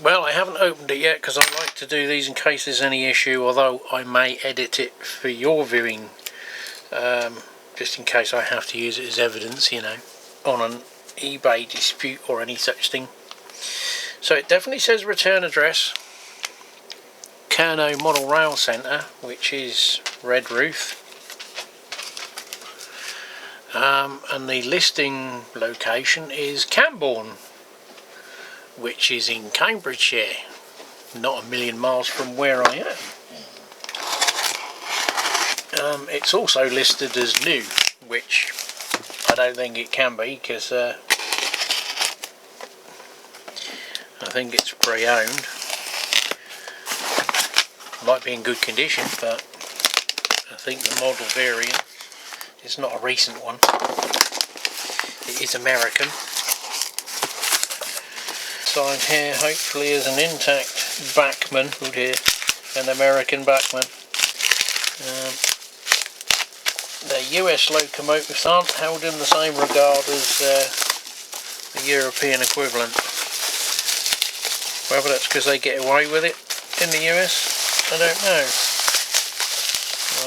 Well, I haven't opened it yet because I like to do these in case there's any issue, although I may edit it for your viewing, just in case I have to use it as evidence, you know, on an eBay dispute or any such thing. So it definitely says return address, Carno Model Rail Centre, which is Redruth, and the listing location is Camborne, which is in Cambridgeshire, not a million miles from where I am. It's also listed as new, which I don't think it can be, because I think it's pre-owned. Might be in good condition, but I think the model variant is not a recent one. It is American. Side here hopefully is an intact Bachmann, oh dear, an American Bachmann. The US locomotives aren't held in the same regard as the European equivalent. Whether that's because they get away with it in the US, I don't know.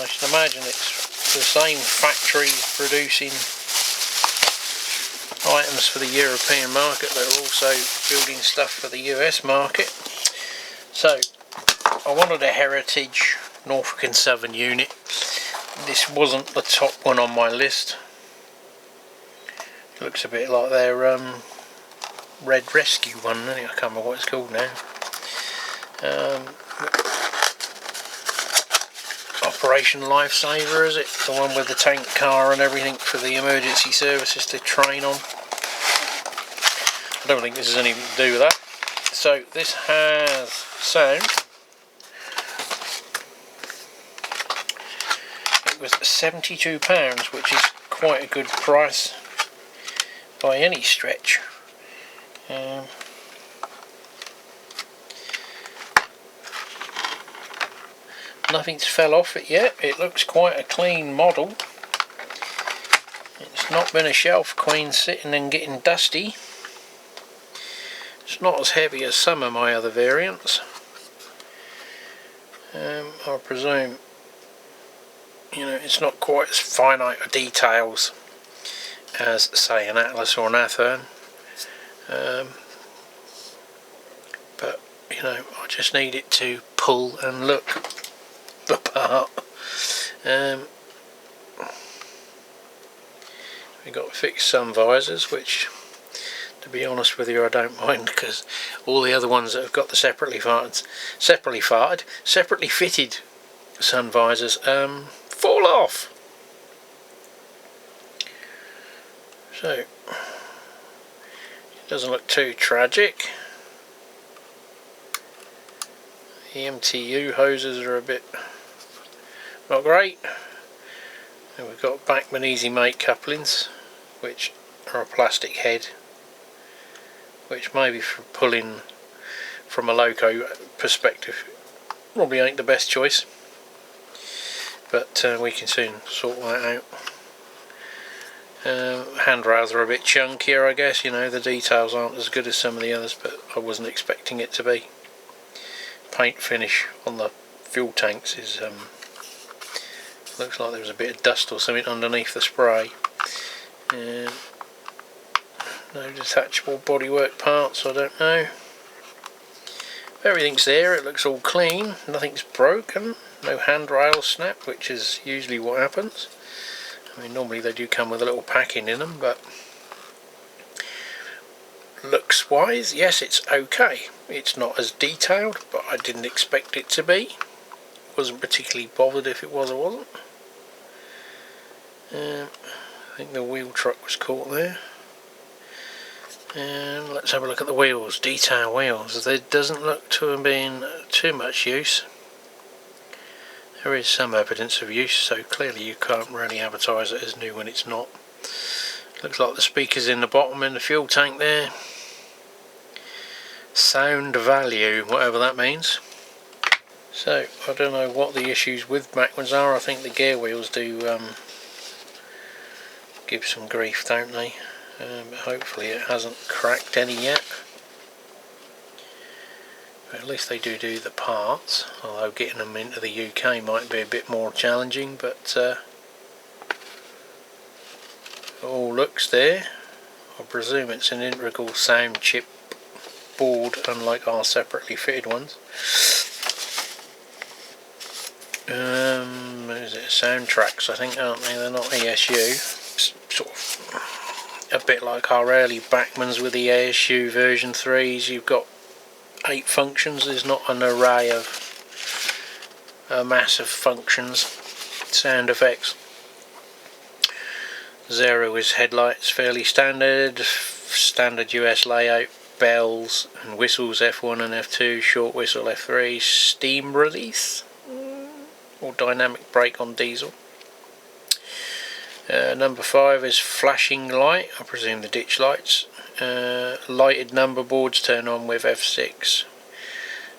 I should imagine it's the same factories producing items for the European market that are also building stuff for the US market. So I wanted a Heritage Norfolk and Southern unit. This wasn't the top one on my list. It looks a bit like their Red Rescue one, I can't remember what it's called now. Operation Lifesaver, is it? The one with the tank car and everything for the emergency services to train on. I don't think this has anything to do with that. So this has sound. It was £72, which is quite a good price by any stretch. Nothing's fell off it yet. It looks quite a clean model. It's not been a shelf queen sitting and getting dusty. It's not as heavy as some of my other variants. I presume, you know, it's not quite as finite of details as, say, an Atlas or an Athearn. But, you know, I just need it to pull and look the part. We've got fixed sun visors, which, to be honest with you, I don't mind, because all the other ones that have got the separately fitted sun visors fall off. So it doesn't look too tragic. The MTU hoses are a bit not great. And we've got Bachmann Easy Mate couplings, which are a plastic head, which maybe for pulling from a loco perspective probably ain't the best choice, but we can soon sort that out. Handrails are a bit chunkier, I guess, you know, the details aren't as good as some of the others, but I wasn't expecting it to be. Paint finish on the fuel tanks is looks like there was a bit of dust or something underneath the spray. No detachable bodywork parts, I don't know. Everything's there, it looks all clean, nothing's broken, no handrail snap, which is usually what happens. I mean, normally they do come with a little packing in them, but looks wise, yes, it's okay. It's not as detailed, but I didn't expect it to be. Wasn't particularly bothered if it was or wasn't. I think the wheel truck was caught there. And let's have a look at the wheels. Detail wheels. There doesn't look to have been too much use. There is some evidence of use, so clearly you can't really advertise it as new when it's not. Looks like the speakers in the bottom in the fuel tank there. Sound value, whatever that means. So I don't know what the issues with Bachmanns are. I think the gear wheels do give some grief, don't they? But hopefully it hasn't cracked any yet. But at least they do the parts, although getting them into the UK might be a bit more challenging, but it all looks there. I presume it's an integral sound chip board, unlike our separately fitted ones. Is it Soundtracks, I think, aren't they? They're not ESU. It's sort of a bit like our early Bachmanns with the ASU version 3s. You've got 8 functions. There's not an array of a mass of functions. Sound effects. 0 is headlights, fairly standard. Standard US layout. Bells and whistles F1 and F2. Short whistle F3. Steam release or dynamic brake on diesel. Number 5 is flashing light, I presume the ditch lights. Lighted number boards turn on with F6.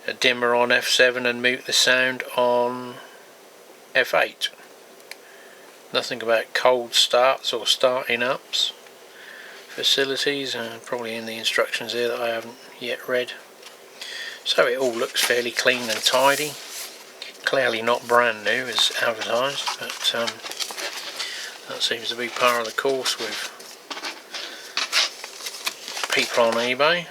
A dimmer on F7 and mute the sound on F8. Nothing about cold starts or starting ups. Facilities, probably in the instructions here that I haven't yet read. So it all looks fairly clean and tidy. Clearly not brand new as advertised, but that seems to be par of the course with people on eBay.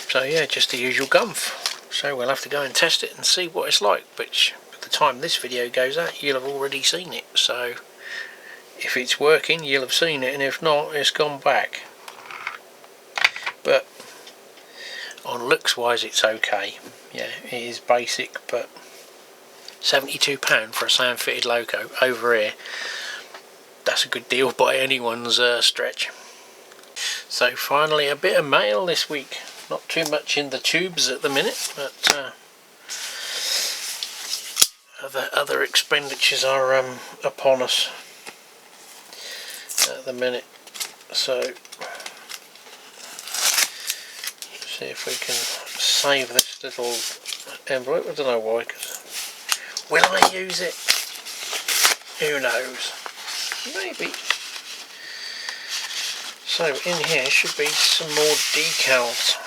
So yeah, just the usual gumph. So we'll have to go and test it and see what it's like, which by the time this video goes out you'll have already seen it. So if it's working you'll have seen it, and if not, it's gone back. But on looks wise it's okay. Yeah, it is basic, but £72 for a sound fitted loco over here, that's a good deal by anyone's stretch. So finally a bit of mail this week. Not too much in the tubes at the minute, but other expenditures are upon us at the minute. So see if we can save this little envelope. I don't know why, because will I use it? Who knows? Maybe. So in here should be some more decals.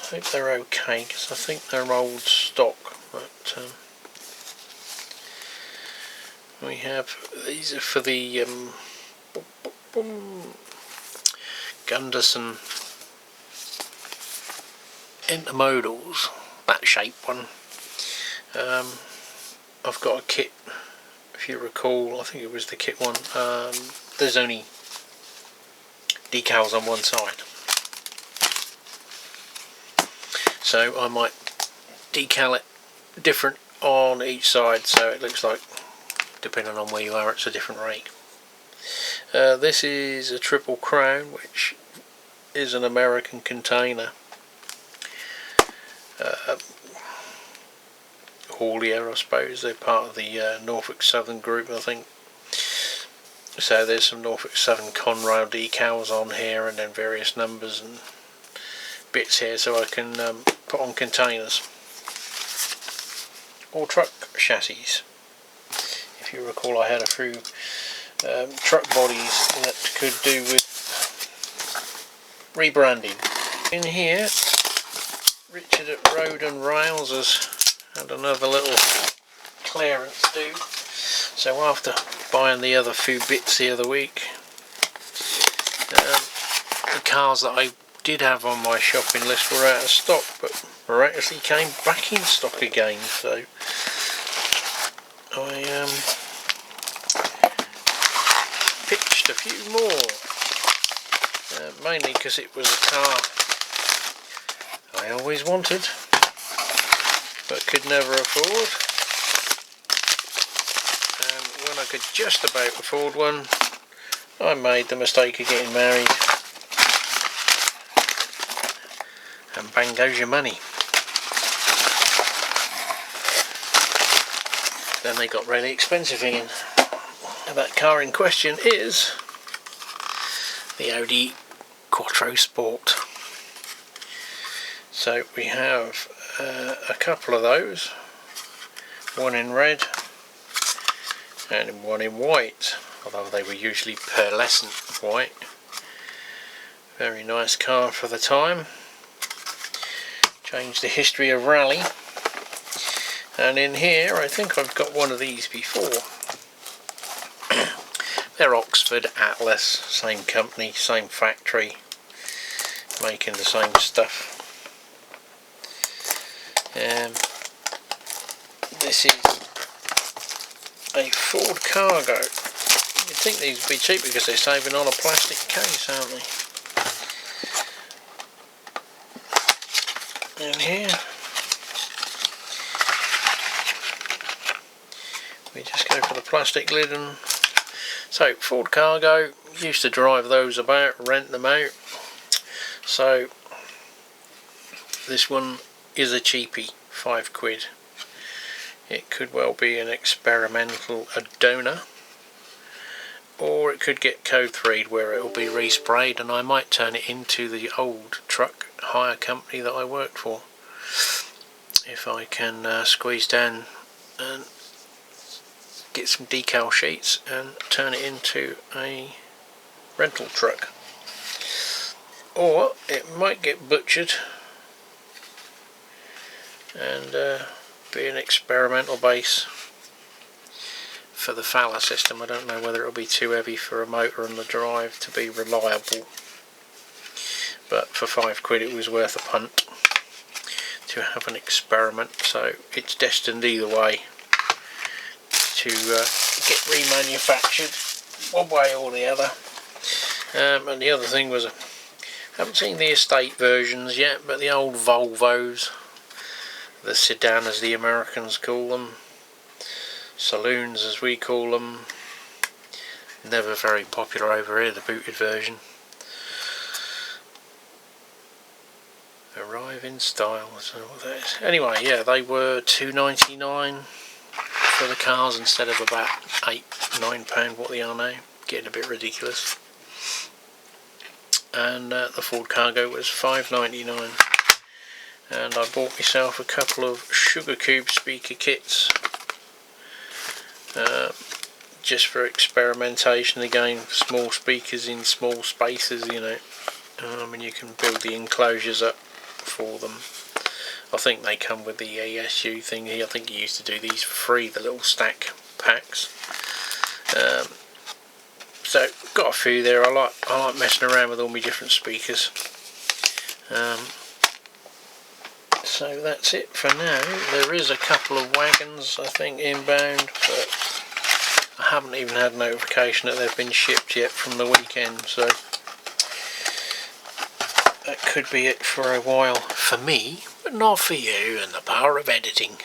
I hope they're okay, because I think they're old stock. But we have, these are for the Gunderson intermodals, that shape one. I've got a kit, if you recall, I think it was the kit one. There's only decals on one side, so I might decal it different on each side, so it looks like, depending on where you are, it's a different rake. This is a Triple Crown, which is an American container haulier, I suppose. They're part of the Norfolk Southern group, I think. So there's some Norfolk Southern Conrail decals on here, and then various numbers and bits here, so I can put on containers or truck chassis. If you recall, I had a few truck bodies that could do with rebranding. In here, Richard at Road and Rails has had another little clearance do. So after buying the other few bits the other week, the cars that I did have on my shopping list were out of stock, but miraculously came back in stock again. So I pitched a few more, mainly because it was a car I always wanted but could never afford, and when I could just about afford one, I made the mistake of getting married, and bang goes your money. Then they got really expensive again. And that car in question is the Audi Quattro Sport. So we have a couple of those, one in red and one in white, although they were usually pearlescent white. Very nice car for the time. Changed the history of rally. And in here, I think I've got one of these before. They're Oxford Atlas, same company, same factory, making the same stuff. This is a Ford Cargo. You'd think these would be cheap because they're saving on a plastic case, aren't they? And here we just go for the plastic lid. And so Ford Cargo, used to drive those about, rent them out. So this one is a cheapie, £5. It could well be an experimental donor, or it could get code 3'd where it will be resprayed, and I might turn it into the old truck hire company that I worked for, if I can squeeze down and get some decal sheets and turn it into a rental truck. Or it might get butchered and be an experimental base for the Fowler system. I don't know whether it'll be too heavy for a motor and the drive to be reliable, but for £5 it was worth a punt to have an experiment. So it's destined either way to get remanufactured one way or the other. And the other thing was, I haven't seen the estate versions yet, but the old Volvos, the sedan as the Americans call them, saloons as we call them, never very popular over here, the booted version. Arrive in style, I don't know what that is. Anyway, yeah, they were £2.99 for the cars instead of about £8-9 what they are now, getting a bit ridiculous. And the Ford Cargo was £5.99. And I bought myself a couple of Sugar Cube speaker kits, just for experimentation again, small speakers in small spaces, you know, and you can build the enclosures up for them. I think they come with the ASU thing here. I think you used to do these for free, the little stack packs. So got a few there. I like messing around with all my different speakers. So that's it for now. There is a couple of wagons I think inbound, but I haven't even had notification that they've been shipped yet from the weekend, so that could be it for a while for me, but not for you and the power of editing.